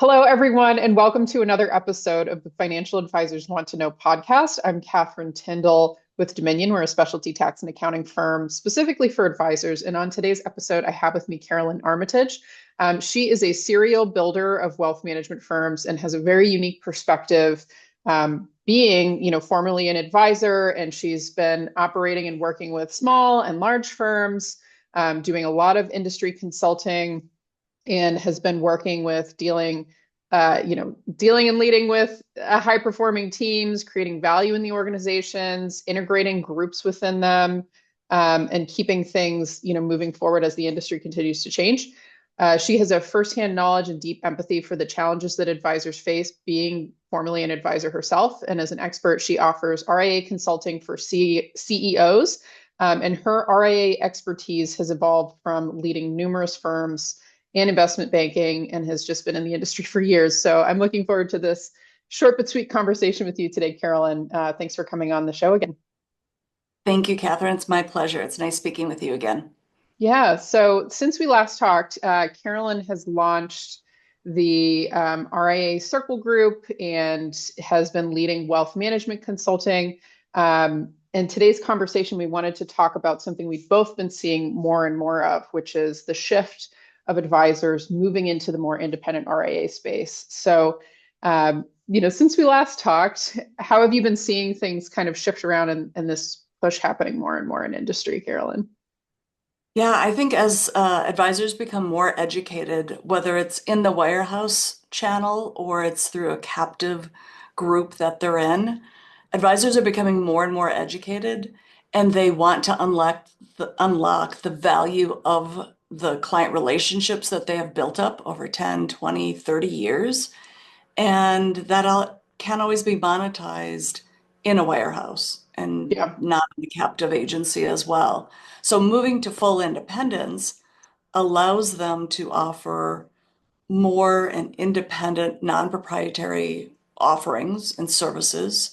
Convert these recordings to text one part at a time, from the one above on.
Hello, everyone, and welcome to another episode of the Financial Advisors Want to Know podcast. I'm Catherine Tindall with Dominion. We're a specialty tax and accounting firm specifically for advisors. And on today's episode, I have with me Carolyn Armitage. She is a serial builder of wealth management firms and has a very unique perspective, being, formerly an advisor, and she's been operating and working with small and large firms, doing a lot of industry consulting and has been working with dealing and leading with high performing teams, creating value in the organizations, integrating groups within them, and keeping things, moving forward as the industry continues to change. She has a firsthand knowledge and deep empathy for the challenges that advisors face, being formerly an advisor herself. And as an expert, she offers RIA consulting for CEOs. And her RIA expertise has evolved from leading numerous firms and investment banking and has just been in the industry for years. So I'm looking forward to this short but sweet conversation with you today, Carolyn. Thanks for coming on the show again. Thank you, Catherine. It's my pleasure. It's nice speaking with you again. Yeah, so since we last talked, Carolyn has launched the RIA Circle Group and has been leading wealth management consulting. In today's conversation, we wanted to talk about something we've both been seeing more and more of, which is the shift of advisors moving into the more independent RIA space. So, since we last talked, how have you been seeing things kind of shift around and this push happening more and more in industry, Carolyn? Yeah, I think as advisors become more educated, whether it's in the wirehouse channel or it's through a captive group that they're in, advisors are becoming more and more educated and they want to unlock the value of the client relationships that they have built up over 10, 20, 30 years. And that all can't always be monetized in a wirehouse and Yeah. not in a captive agency as well. So moving to full independence allows them to offer more and independent, non-proprietary offerings and services,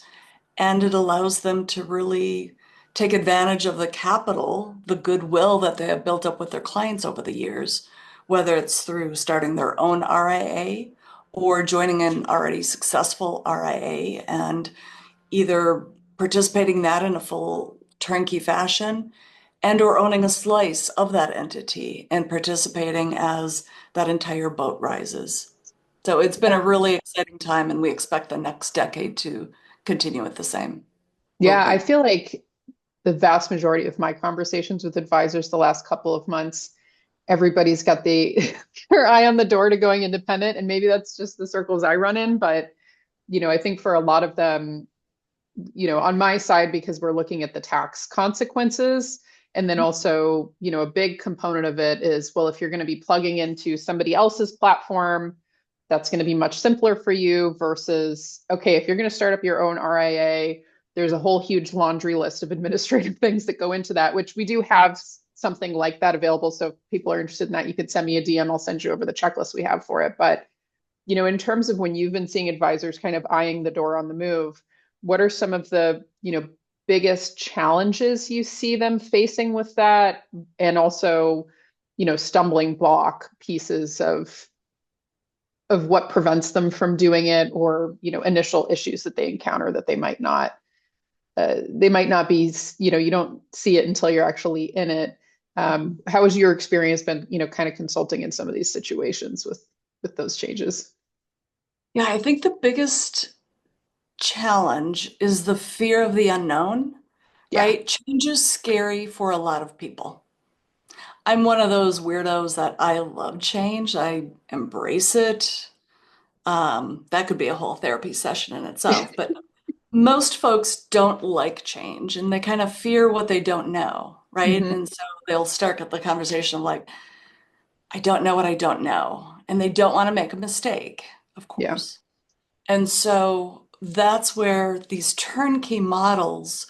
and it allows them to really take advantage of the capital, the goodwill that they have built up with their clients over the years, whether it's through starting their own RIA or joining an already successful RIA and either participating in that in a full turnkey fashion and or owning a slice of that entity and participating as that entire boat rises. So it's been a really exciting time, and we expect the next decade to continue with the same Yeah, I movement. feel like the vast majority of my conversations with advisors the last couple of months, everybody's got their eye on the door to going independent. And maybe that's just the circles I run in. But, I think for a lot of them, on my side, because we're looking at the tax consequences. And then also, a big component of it is, well, if you're going to be plugging into somebody else's platform, that's going to be much simpler for you versus, okay, if you're going to start up your own RIA, there's a whole huge laundry list of administrative things that go into that, which we do have something like that available. So if people are interested in that, you could send me a DM. I'll send you over the checklist we have for it. But, in terms of when you've been seeing advisors kind of eyeing the door on the move, what are some of the, biggest challenges you see them facing with that? And also, stumbling block pieces of what prevents them from doing it, or, initial issues that they encounter that they might not be, you don't see it until you're actually in it. How has your experience been, kind of consulting in some of these situations with those changes? Yeah, I think the biggest challenge is the fear of the unknown, Yeah. right? Change is scary for a lot of people. I'm one of those weirdos that I love change. I embrace it. That could be a whole therapy session in itself, but most folks don't like change and they kind of fear what they don't know, right? Hmm. And so they'll start at the conversation of like, I don't know what I don't know. And they don't want to make a mistake, of Yeah. course. And so that's where these turnkey models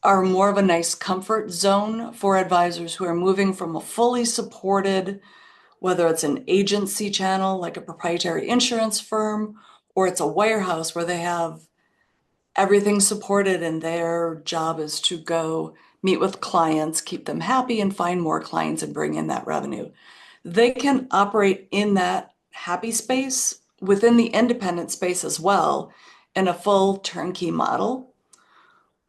are more of a nice comfort zone for advisors who are moving from a fully supported, whether it's an agency channel like a proprietary insurance firm, or it's a wirehouse where they have everything supported and their job is to go meet with clients, keep them happy, and find more clients and bring in that revenue. They can operate in that happy space within the independent space as well in a full turnkey model.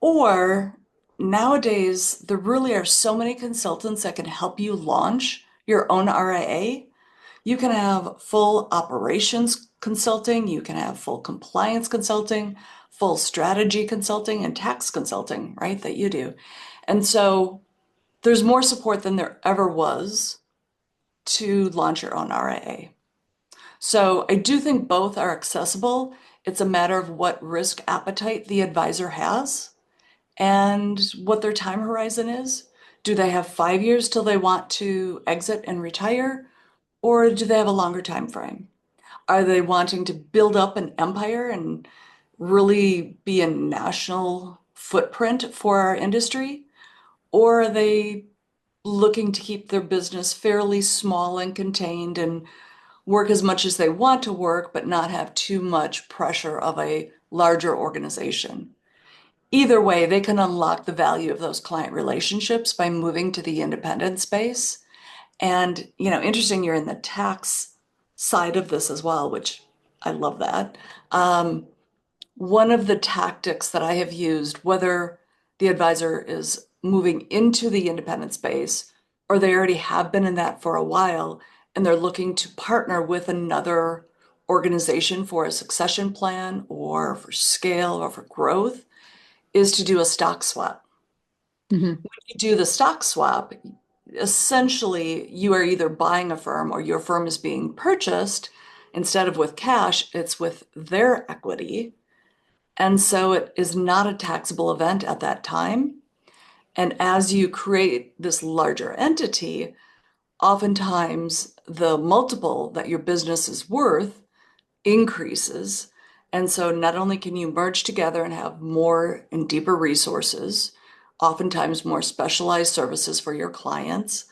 Or nowadays, there really are so many consultants that can help you launch your own RIA. You can have full operations consulting, you can have full compliance consulting, full strategy consulting, and tax consulting, right? That you do. And so there's more support than there ever was to launch your own RIA. So I do think both are accessible. It's a matter of what risk appetite the advisor has and what their time horizon is. Do they have 5 years till they want to exit and retire, or do they have a longer time frame? Are they wanting to build up an empire and really be a national footprint for our industry? Or are they looking to keep their business fairly small and contained and work as much as they want to work, but not have too much pressure of a larger organization? Either way, they can unlock the value of those client relationships by moving to the independent space. And, interesting, you're in the tax side of this as well, which I love that. Um, One of the tactics that I have used, whether the advisor is moving into the independent space or they already have been in that for a while and they're looking to partner with another organization for a succession plan or for scale or for growth, is to do a stock swap. Mhm. When you do the stock swap, essentially you are either buying a firm or your firm is being purchased. Instead of with cash, it's with their equity. And so it is not a taxable event at that time. And as you create this larger entity, oftentimes the multiple that your business is worth increases. And so not only can you merge together and have more and deeper resources, oftentimes more specialized services for your clients,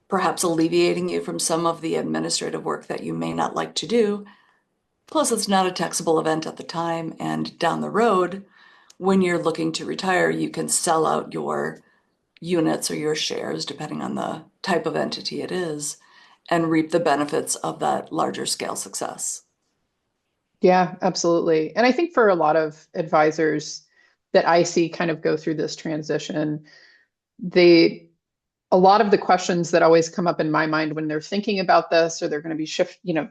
perhaps alleviating you from some of the administrative work that you may not like to do. Plus, it's not a taxable event at the time, and down the road, when you're looking to retire, you can sell out your units or your shares, depending on the type of entity it is, and reap the benefits of that larger scale success. Yeah, absolutely. And I think for a lot of advisors that I see kind of go through this transition, they a lot of the questions that always come up in my mind when they're thinking about this, or they're going to be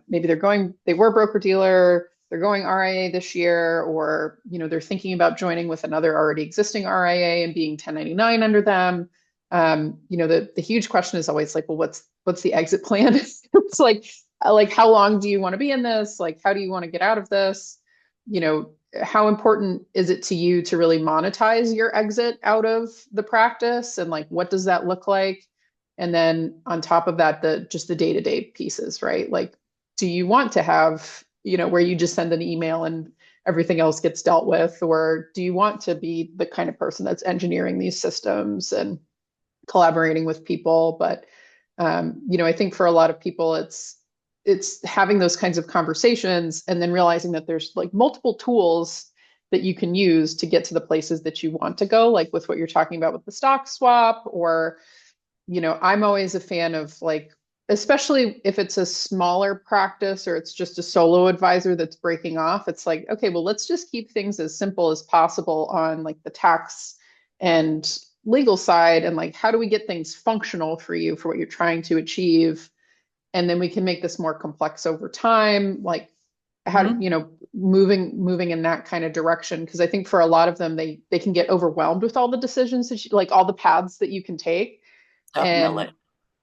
maybe they were broker dealer, they're going RIA this year, or, they're thinking about joining with another already existing RIA and being 1099 under them. The huge question is always like, well, what's the exit plan? It's like, how long do you want to be in this? Like, how do you want to get out of this? You know, how important is it to you to really monetize your exit out of the practice, and like what does that look like? And then on top of that, the day-to-day pieces, right? Like, do you want to have, where you just send an email and everything else gets dealt with, or do you want to be the kind of person that's engineering these systems and collaborating with people? But I think for a lot of people, it's having those kinds of conversations and then realizing that there's like multiple tools that you can use to get to the places that you want to go, like with what you're talking about with the stock swap. Or, I'm always a fan of like, especially if it's a smaller practice or it's just a solo advisor that's breaking off, it's like, okay, well, let's just keep things as simple as possible on like the tax and legal side. And like, how do we get things functional for you for what you're trying to achieve? And then we can make this more complex over time, like how, Mhm. moving in that kind of direction. Because I think for a lot of them, they can get overwhelmed with all the decisions that like all the paths that you can take. And Definitely.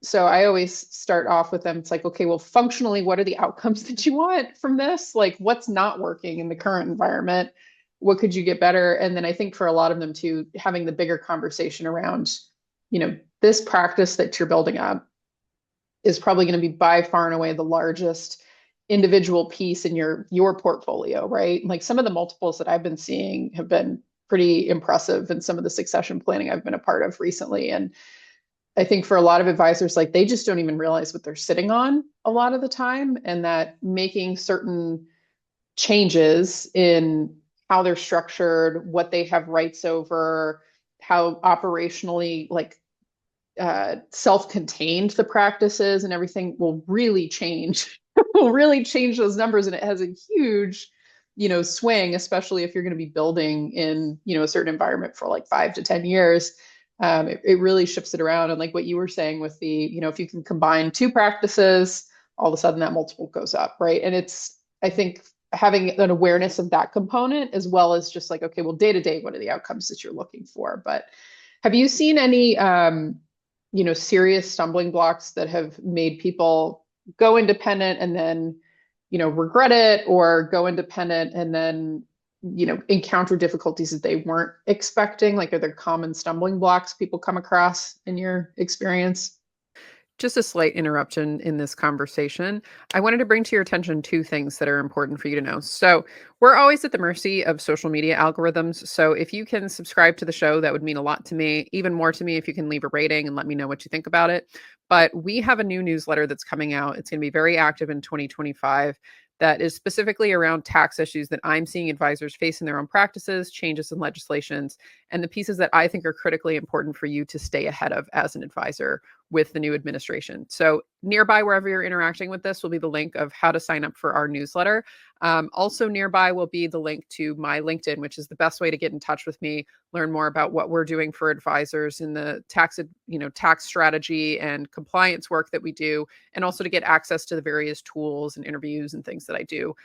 so I always start off with them. It's like, okay, well, functionally, what are the outcomes that you want from this? Like, what's not working in the current environment? What could you get better? And then I think for a lot of them too, having the bigger conversation around, this practice that you're building up is probably going to be by far and away the largest individual piece in your portfolio, right? Like some of the multiples that I've been seeing have been pretty impressive in some of the succession planning I've been a part of recently. And I think for a lot of advisors, like they just don't even realize what they're sitting on a lot of the time, and that making certain changes in how they're structured, what they have rights over, how operationally like self-contained the practices and everything will really change will really change those numbers. And it has a huge, swing, especially if you're going to be building in, a certain environment for like 5 to 10 years. It really shifts it around. And like what you were saying with the, if you can combine two practices, all of a sudden that multiple goes up, right? And I think having an awareness of that component as well as just like, okay, well, day to day, what are the outcomes that you're looking for? But have you seen any, serious stumbling blocks that have made people go independent and then, regret it, or go independent and then, encounter difficulties that they weren't expecting? Like, are there common stumbling blocks people come across in your experience? Just a slight interruption in this conversation. I wanted to bring to your attention two things that are important for you to know. So, we're always at the mercy of social media algorithms. So, if you can subscribe to the show, that would mean a lot to me. Even more to me if you can leave a rating and let me know what you think about it. But we have a new newsletter that's coming out. It's going to be very active in 2025. That is specifically around tax issues that I'm seeing advisors face in their own practices, changes in legislations, and the pieces that I think are critically important for you to stay ahead of as an advisor with the new administration. So nearby, wherever you're interacting with this, will be the link of how to sign up for our newsletter. Also nearby will be the link to my LinkedIn, which is the best way to get in touch with me, learn more about what we're doing for advisors in the tax strategy and compliance work that we do, and also to get access to the various tools and interviews and things that I do,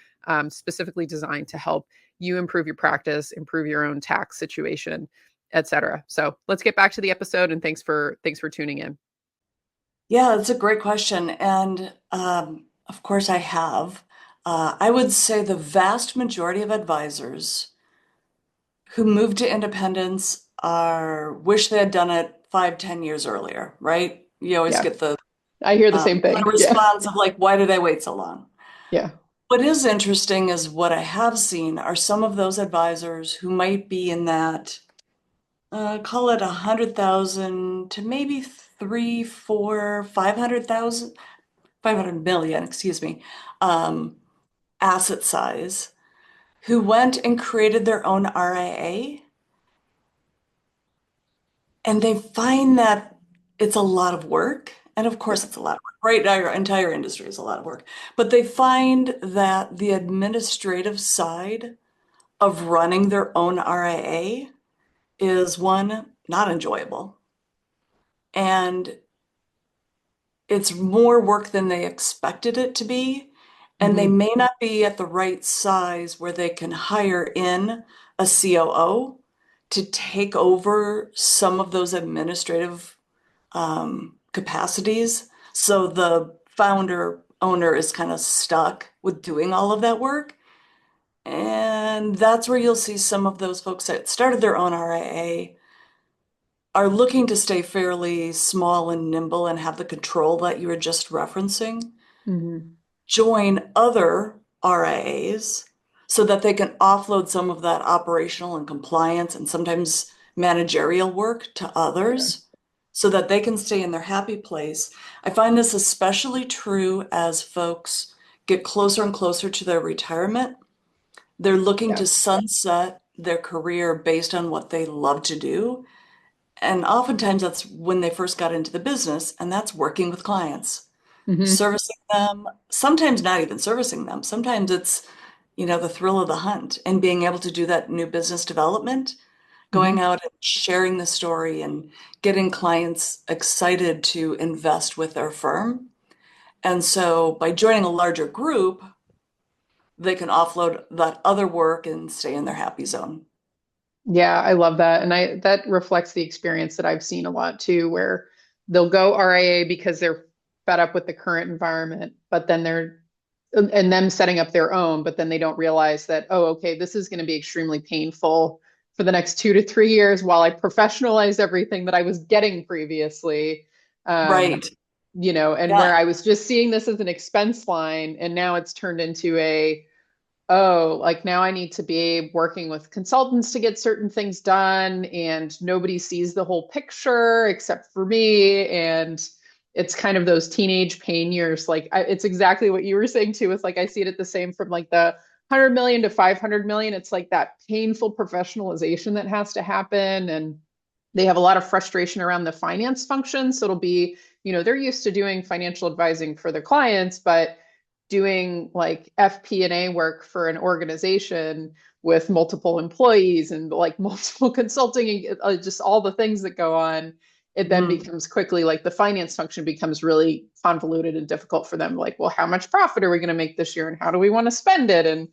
specifically designed to help you improve your practice, improve your own tax situation, etc. So let's get back to the episode, and thanks for tuning in. Yeah, that's a great question. And of course, I have. I would say the vast majority of advisors who move to independence are wish they had done it 5, 10 years earlier, right? You always Yeah, get the I hear the same thing. Yeah. response of like, why did I wait so long? Yeah. What is interesting is what I have seen are some of those advisors who might be in that, call it 100,000 to maybe 3, 4, 500,000, 500 million, excuse me, um, asset size, who went and created their own RIA, and they find that it's a lot of work. And of course, Yeah. it's a lot of work, right? Our entire industry is a lot of work. But they find that the administrative side of running their own RIA is one, not enjoyable. And it's more work than they expected it to be. And they Hmm. may not be at the right size where they can hire in a COO to take over some of those administrative capacities. So the founder owner is kind of stuck with doing all of that work. And that's where you'll see some of those folks that started their own RIA are looking to stay fairly small and nimble and have the control that you were just referencing, Hmm. join other RIAs so that they can offload some of that operational and compliance and sometimes managerial work to Yeah. others so that they can stay in their happy place. I find this especially true as folks get closer and closer to their retirement. They're looking Yeah. to sunset their career based on what they love to do. And oftentimes that's when they first got into the business, and that's working with clients, Hmm. servicing them, sometimes not even servicing them. Sometimes it's, the thrill of the hunt and being able to do that new business development, going Hmm. out and sharing the story and getting clients excited to invest with their firm. And so by joining a larger group, they can offload that other work and stay in their happy zone. Yeah, I love that. And that reflects the experience that I've seen a lot too, where they'll go RIA because they're fed up with the current environment, but then and them setting up their own, but then they don't realize that, oh, okay, this is going to be extremely painful for the next 2 to 3 years while I professionalize everything that I was getting previously. Um, Right. and Yeah. where I was just seeing this as an expense line, and now it's turned into oh, like now I need to be working with consultants to get certain things done, and nobody sees the whole picture except for me. And it's kind of those teenage pain years. Like it's exactly what you were saying too. It's like I see it at the same from like the 100 million to 500 million. It's like that painful professionalization that has to happen. And they have a lot of frustration around the finance function. So it'll be, they're used to doing financial advising for their clients, but doing like FP&A work for an organization with multiple employees and like multiple consulting and just all the things that go on, it then Mhm. becomes quickly like the finance function becomes really convoluted and difficult for them. Like, well, how much profit are we going to make this year and how do we want to spend it? And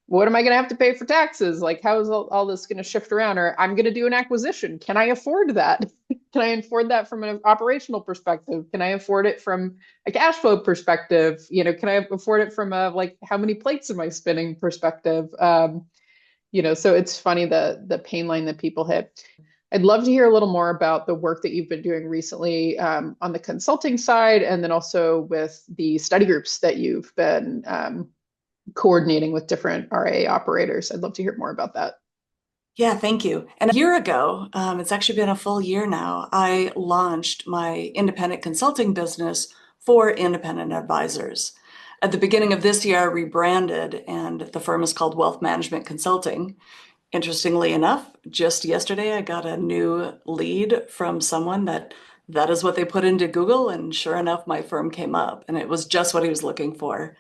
what am I going to have to pay for taxes? Like, how is all this going to shift around? Or I'm going to do an acquisition. Can I afford that? Can I afford that from an operational perspective? Can I afford it from a cash flow perspective? Can I afford it from a like how many plates am I spinning perspective? So it's funny the pain line that people hit. I'd love to hear a little more about the work that you've been doing recently on the consulting side, and then also with the study groups that you've been coordinating with different RA operators. I'd love to hear more about that. Yeah, thank you. And a year ago, it's actually been a full year now, I launched my independent consulting business for independent advisors. At the beginning of this year, I rebranded, and the firm is called Wealth Management Consulting. Interestingly enough, just yesterday, I got a new lead from someone that is what they put into Google, and sure enough, my firm came up, and it was just what he was looking for. Nice.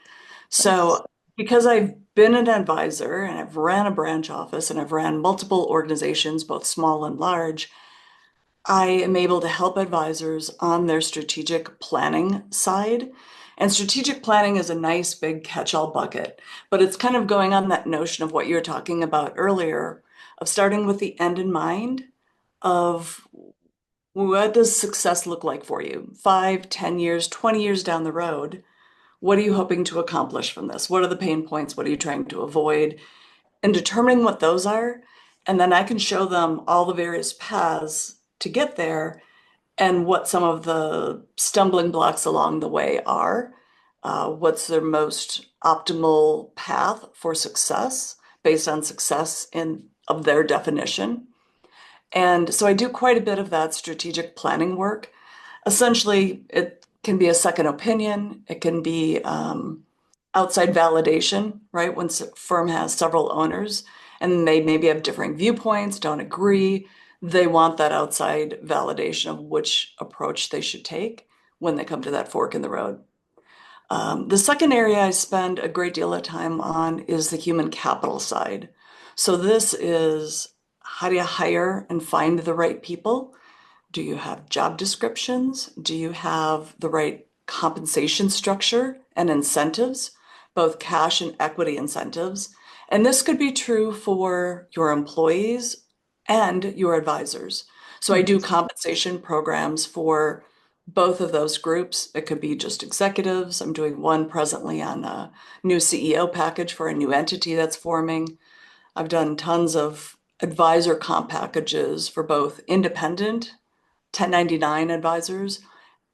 So, because I've been an advisor and I've ran a branch office and I've ran multiple organizations, both small and large, I am able to help advisors on their strategic planning side. And strategic planning is a nice big catch-all bucket, but it's kind of going on that notion of what you were talking about earlier, of starting with the end in mind of what does success look like for you 5, 10 years, 20 years down the road? What are you hoping to accomplish from this? What are the pain points? What are you trying to avoid? And determining what those are. And then I can show them all the various paths to get there and what some of the stumbling blocks along the way are. What's their most optimal path for success based on success in of their definition. And so I do quite a bit of that strategic planning work. Essentially, it can be a second opinion. It can be outside validation, right? When a firm has several owners and they maybe have differing viewpoints, don't agree, they want that outside validation of which approach they should take when they come to that fork in the road. The second area I spend a great deal of time on is the human capital side. So this is how do you hire and find the right people? Do you have job descriptions? Do you have the right compensation structure and incentives, both cash and equity incentives? And this could be true for your employees and your advisors. So I do Mhm. compensation programs for both of those groups. It could be just executives. I'm doing one presently on a new CEO package for a new entity that's forming. I've done tons of advisor comp packages for both independent 1099 advisors,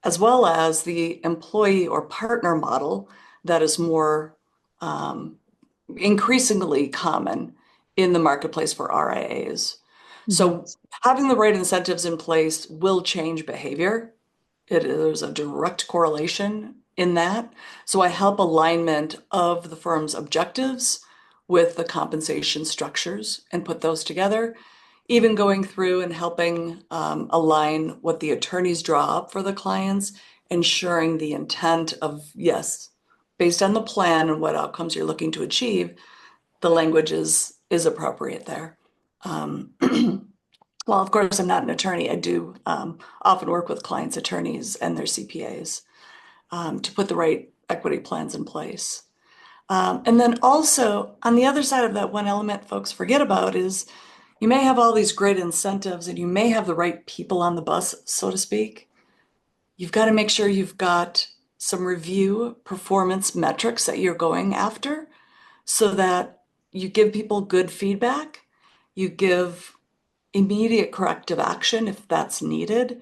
as well as the employee or partner model that is more increasingly common in the marketplace for RIAs. Mhm. So having the right incentives in place will change behavior. There's a direct correlation in that. So I help alignment of the firm's objectives with the compensation structures and put those together, even going through and helping align what the attorneys draw up for the clients, ensuring the intent of, yes, based on the plan and what outcomes you're looking to achieve, the language is appropriate there. Um, well, of course, I'm not an attorney. I do often work with clients' attorneys and their CPAs to put the right equity plans in place. And then also, on the other side of that, one element folks forget about is you may have all these great incentives and you may have the right people on the bus, so to speak. You've got to make sure you've got some review performance metrics that you're going after so that you give people good feedback, you give immediate corrective action if that's needed,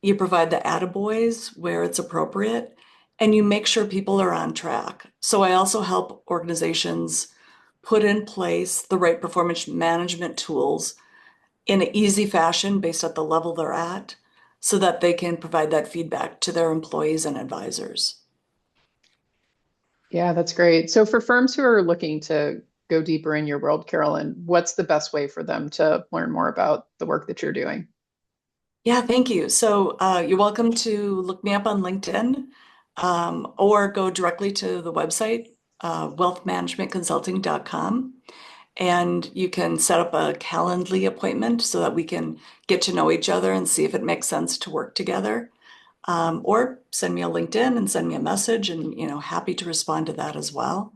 you provide the attaboys where it's appropriate, and you make sure people are on track. So I also help organizations put in place the right performance management tools in an easy fashion based at the level they're at so that they can provide that feedback to their employees and advisors. Yeah, that's great. So for firms who are looking to go deeper in your world, Carolyn, what's the best way for them to learn more about the work that you're doing? Yeah, thank you. So you're welcome to look me up on LinkedIn. or go directly to the website, wealthmanagementconsulting.com. And you can set up a Calendly appointment so that we can get to know each other and see if it makes sense to work together. Or send me a LinkedIn and send me a message, and happy to respond to that as well.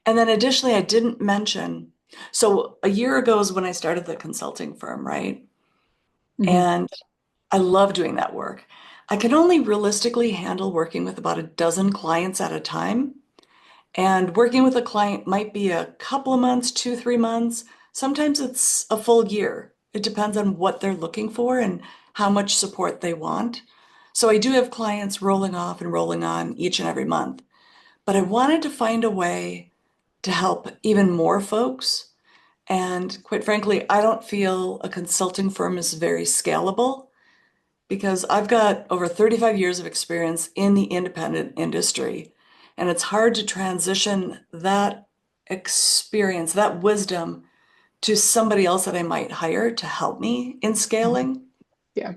And then additionally, I didn't mention, so a year ago is when I started the consulting firm, right? Mhm. And I love doing that work. I can only realistically handle working with about a dozen clients at a time. And working with a client might be a couple of months, 2, 3 months. Sometimes it's a full year. It depends on what they're looking for and how much support they want. So I do have clients rolling off and rolling on each and every month. But I wanted to find a way to help even more folks. And quite frankly, I don't feel a consulting firm is very scalable because I've got over 35 years of experience in the independent industry. And it's hard to transition that experience, that wisdom to somebody else that I might hire to help me in Mhm. scaling. Yeah.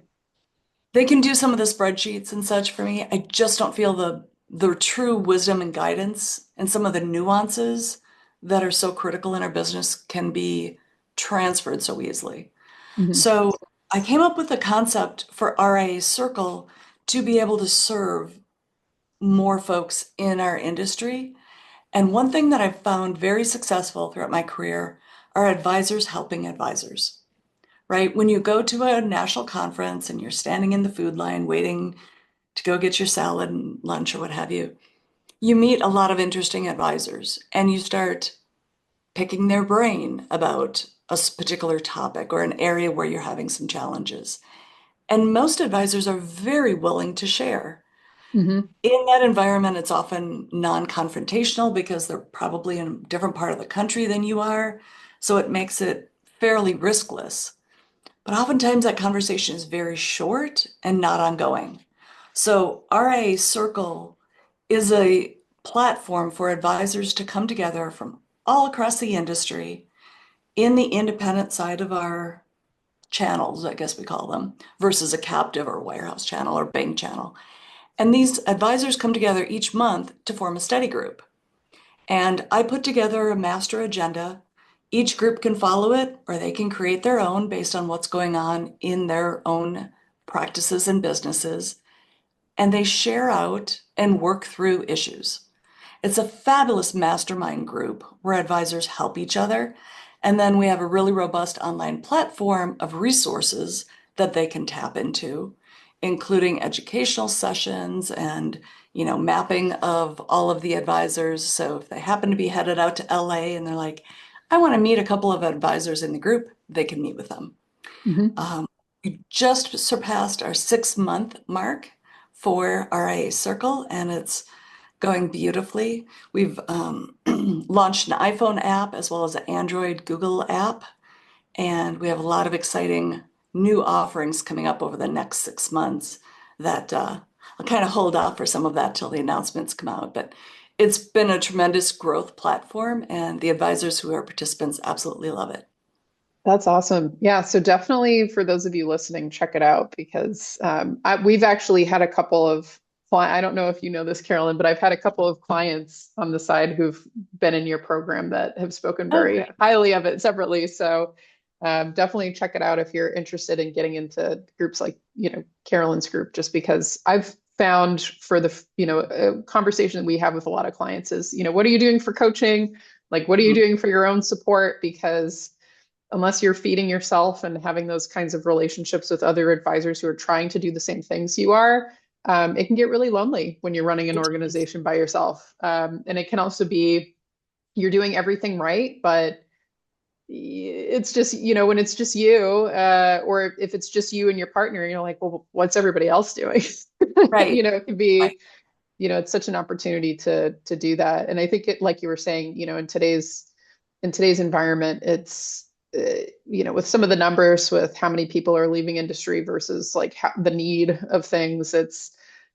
They can do some of the spreadsheets and such for me. I just don't feel the true wisdom and guidance and some of the nuances that are so critical in our business can be transferred so easily. Mhm. So I came up with a concept for RIA Circle to be able to serve more folks in our industry. And one thing that I've found very successful throughout my career are advisors helping advisors, right? When you go to a national conference and you're standing in the food line waiting to go get your salad and lunch or what have you, you meet a lot of interesting advisors and you start picking their brain about a particular topic or an area where you're having some challenges. And most advisors are very willing to share. Mhm. In that environment, it's often non-confrontational because they're probably in a different part of the country than you are. So it makes it fairly riskless. But oftentimes that conversation is very short and not ongoing. So RIA Circle is a platform for advisors to come together from all across the industry in the independent side of our channels, I guess we call them, versus a captive or warehouse channel or bank channel. And these advisors come together each month to form a study group. And I put together a master agenda. Each group can follow it or they can create their own based on what's going on in their own practices and businesses. And they share out and work through issues. It's a fabulous mastermind group where advisors help each other. And then we have a really robust online platform of resources that they can tap into, including educational sessions and, mapping of all of the advisors. So if they happen to be headed out to LA and they're like, I want to meet a couple of advisors in the group, they can meet with them. Mhm. Um, we just surpassed our 6 month mark for RIA Circle, and it's going beautifully. We've launched an iPhone app as well as an Android Google app, and we have a lot of exciting new offerings coming up over the next 6 months that I'll kind of hold off for some of that till the announcements come out. But it's been a tremendous growth platform, and the advisors who are participants absolutely love it. That's awesome. Yeah, so definitely for those of you listening, check it out because we've actually had a couple of I don't know if you know this, Carolyn, but I've had a couple of clients on the side who've been in your program that have spoken Oh, very great. highly of it separately. So definitely check it out if you're interested in getting into groups like, Carolyn's group, just because I've found for the, a conversation that we have with a lot of clients is, what are you doing for coaching? Like, what are you Mhm. doing for your own support? Because unless you're feeding yourself and having those kinds of relationships with other advisors who are trying to do the same things you are, it can get really lonely when you're running an It is. organization by yourself. And it can also be you're doing everything right, but it's just, when it's just you, or if it's just you and your partner, you're like, well, what's everybody else doing? Right. It can Right. be, it's such an opportunity to do that. And I think it, like you were saying, in today's environment, it's with some of the numbers with how many people are leaving industry versus like the need of things, it's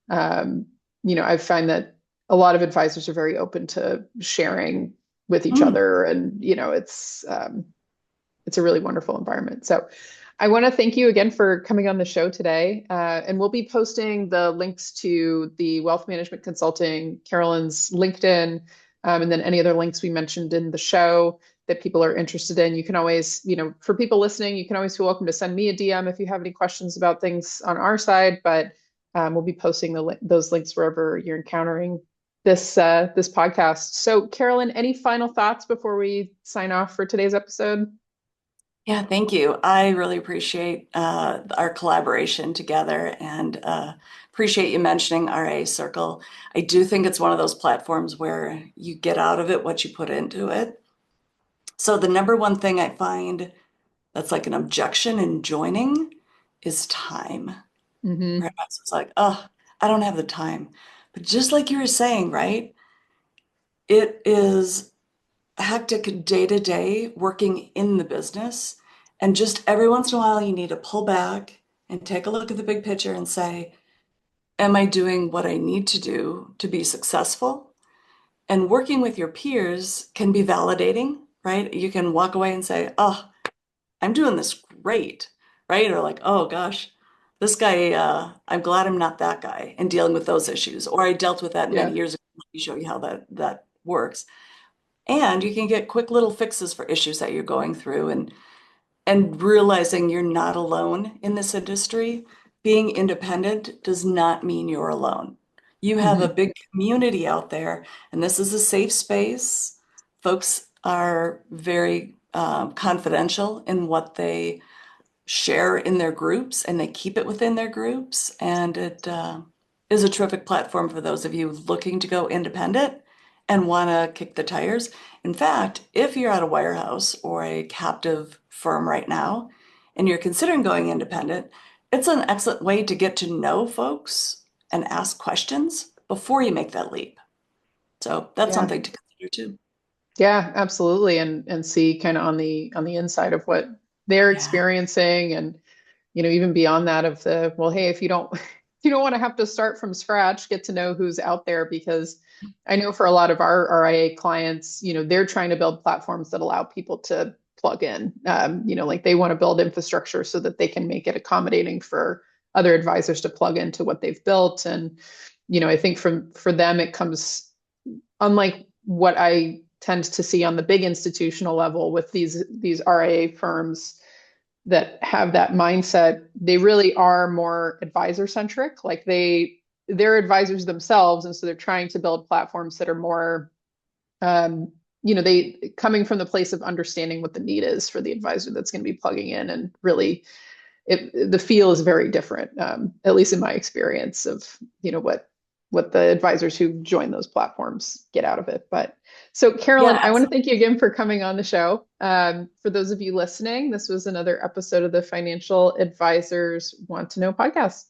um, I find that a lot of advisors are very open to sharing with each Mm. other, and it's a really wonderful environment. So I want to thank you again for coming on the show today. And we'll be posting the links to the wealth management consulting, Carolyn's LinkedIn, and then any other links we mentioned in the show that people are interested in. You can always, for people listening, you can always feel welcome to send me a DM if you have any questions about things on our side. But we'll be posting those links wherever you're encountering this podcast. So, Carolyn, any final thoughts before we sign off for today's episode? Yeah, thank you. I really appreciate our collaboration together and appreciate you mentioning RA Circle. I do think it's one of those platforms where you get out of it what you put into it. So the number one thing I find that's like an objection in joining is time. Mm-hmm. Right? So it's like, oh, I don't have the time. But just like you were saying, right? It is hectic day to day working in the business. And just every once in a while, you need to pull back and take a look at the big picture and say, am I doing what I need to do to be successful? And working with your peers can be validating, right? You can walk away and say, oh, I'm doing this great, right? Or like, oh gosh, this guy, I'm glad I'm not that guy and dealing with those issues. Or I dealt with that many Yeah. years ago. Let me show you how that works. And you can get quick little fixes for issues that you're going through and realizing you're not alone in this industry. Being independent does not mean you're alone. You have a Mm-hmm. big community out there, and this is a safe space. Folks are very confidential in what they share in their groups, and they keep it within their groups. And it is a terrific platform for those of you looking to go independent and want to kick the tires. In fact, if you're at a wirehouse or a captive firm right now and you're considering going independent, it's an excellent way to get to know folks and ask questions before you make that leap. So that's Yeah. something to consider too. Yeah, absolutely. And see kind of on the inside of what they're Yeah. experiencing and even beyond that of the, well, hey, if you don't if you don't want to have to start from scratch, get to know who's out there because I know for a lot of our RIA clients, they're trying to build platforms that allow people to plug in. Like they want to build infrastructure so that they can make it accommodating for other advisors to plug into what they've built. And, I think for them, it comes unlike what I tend to see on the big institutional level with these RIA firms that have that mindset, they really are more advisor centric. Like they're advisors themselves, and so they're trying to build platforms that are more, they coming from the place of understanding what the need is for the advisor that's going to be plugging in, and really, the feel is very different, at least in my experience of what the advisors who join those platforms get out of it. But so, Carolyn, Yeah, I want to thank you again for coming on the show. For those of you listening, this was another episode of the Financial Advisors Want to Know podcast.